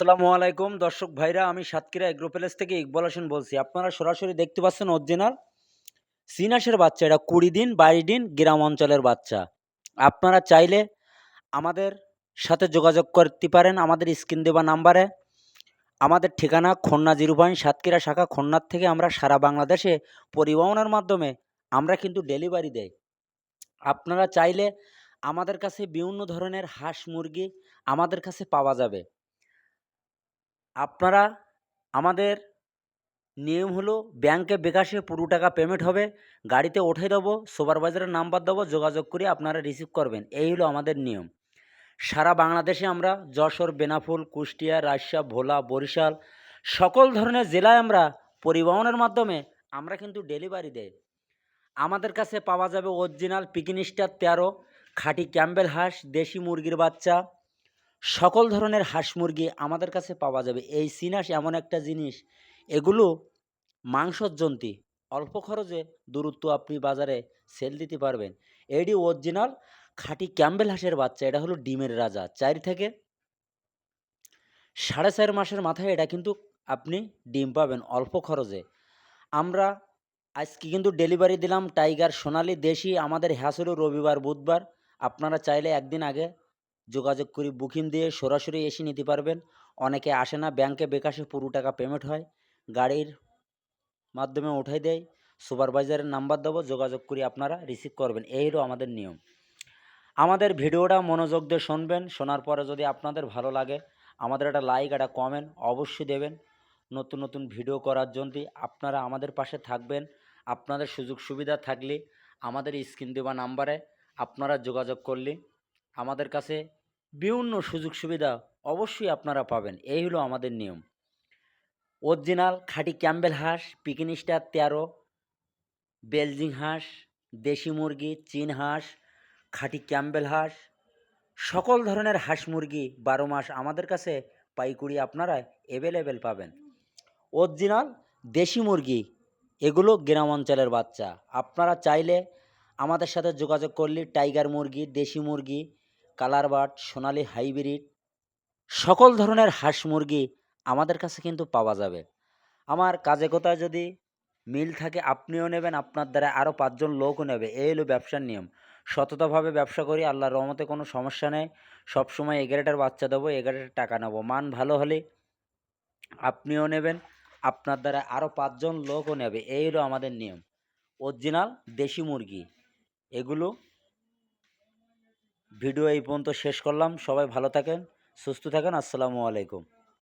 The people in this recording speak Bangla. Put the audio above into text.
আসসালামু আলাইকুম দর্শক ভাইরা, আমি সাতক্ষীরা এগ্রো প্যালেস থেকে ইকবাল হোসেন বলছি। আপনারা সরাসরি দেখতে পাচ্ছেন অরিজিনাল চীন হাঁসের বাচ্চা। এটা ২০ দিন ২২ দিন গ্রাম অঞ্চলের বাচ্চা। আপনারা চাইলে আমাদের সাথে যোগাযোগ করতে পারেন আমাদের স্ক্রিন দেওয়া নাম্বারে। আমাদের ঠিকানা খুলনা ০৫ সাতক্ষীরা শাখা। খুলনার থেকে আমরা সারা বাংলাদেশে পরিবহনের মাধ্যমে আমরা কিন্তু ডেলিভারি দেই। আপনারা চাইলে আমাদের কাছে বিভিন্ন ধরনের হাঁস মুরগি আমাদের কাছে পাওয়া যাবে। আপনারা আমাদের নিয়ম হলো ব্যাংকে বিকাশে পুরো টাকা পেমেন্ট হবে, গাড়িতে উঠে দেবো, সুপারভাইজারের নাম্বার দেবো, যোগাযোগ করে আপনারা রিসিভ করবেন। এই হলো আমাদের নিয়ম। সারা বাংলাদেশে আমরা যশোর, বেনাপোল, কুষ্টিয়া, রাজশাহী, ভোলা, বরিশাল সকল ধরনের জেলায় আমরা পরিবহনের মাধ্যমে আমরা কিন্তু ডেলিভারি দেই। আমাদের কাছে পাওয়া যাবে অরিজিনাল পিকিন স্টার ১৩, খাঁটি ক্যাম্বেল হাঁস, দেশি মুরগির বাচ্চা, সকল ধরনের হাঁস মুরগি আমাদের কাছে পাওয়া যাবে। এই চীন হাঁস এমন একটা জিনিস, এগুলো মাংসোৎজন্তি, অল্প খরচে দূরত্ব আপনি বাজারে সেল দিতে পারবেন। এটি অরিজিনাল খাঁটি ক্যাম্বেল হাঁসের বাচ্চা। এটা হলো ডিমের রাজা। ৪ থেকে ৪.৫ মাসের মাথায় এটা কিন্তু আপনি ডিম পাবেন অল্প খরচে। আমরা আজকে কিন্তু ডেলিভারি দিলাম টাইগার সোনালী দেশি। আমাদের হ্যাঁস হলো রবিবার, বুধবার। আপনারা চাইলে একদিন আগে যোগাযোগ করে বুকিং দিয়ে সরাসরি এসে নিতে পারবেন। অনেকে আসে না, ব্যাংকে বিকাশে পুরো টাকা পেমেন্ট হয়, গাড়ির মাধ্যমে উঠাই দেয়। সুপারভাইজারের নাম্বার দেবো, যোগাযোগ করে আপনারা রিসিভ করবেন। এই হলো আমাদের নিয়ম। আমাদের ভিডিওটা মনোযোগ দিয়ে শুনবেন। শোনার পরে যদি আপনাদের ভালো লাগে, আমাদের একটা লাইক, একটা কমেন্ট অবশ্যই দেবেন। নতুন নতুন ভিডিও করার জন্য আপনারা আমাদের পাশে থাকবেন। আপনাদের সুযোগ সুবিধা থাকলে আমাদের স্ক্রিন দেওয়া নাম্বারে আপনারা যোগাযোগ করলে আমাদের কাছে বিভিন্ন সুযোগ সুবিধা অবশ্যই আপনারা পাবেন। এই হলো আমাদের নিয়ম। অরিজিনাল খাঁটি ক্যাম্বেল হাঁস, পিকিন স্টার ১৩, বেলজিং হাঁস, দেশি মুরগি, চীন হাঁস, খাঁটি ক্যাম্বেল হাঁস, সকল ধরনের হাঁস মুরগি ১২ মাস আমাদের কাছে পাইকারি আপনারা অ্যাভেলেবেল পাবেন। অরিজিনাল দেশি মুরগি, এগুলো গ্রাম অঞ্চলের বাচ্চা। আপনারা চাইলে আমাদের সাথে যোগাযোগ করলে টাইগার মুরগি, দেশি মুরগি, কালার বার্ড, সোনালী হাইব্রিড সকল ধরনের হাঁস মুরগি আমাদের কাছে কিন্তু পাওয়া যাবে। আমার কাজে কথায় যদি মিল থাকে, আপনিও নেবেন, আপনার দ্বারা আরও ৫ জন লোকও নেবে। এই হলো ব্যবসার নিয়ম। সততাভাবে ব্যবসা করি, আল্লাহর রহমতে কোনো সমস্যা নেই। সবসময় এগারেটার বাচ্চা দেবো, এগারেটার টাকা নেবো। মান ভালো হলে আপনিও নেবেন, আপনার দ্বারা আরও ৫ জন লোকও নেবে। এই হলো আমাদের নিয়ম। অরিজিনাল দেশি মুরগি এগুলো। ভিডিও এই পর্যন্ত শেষ করলাম। সবাই ভালো থাকেন, সুস্থ থাকেন। আসসালামু আলাইকুম।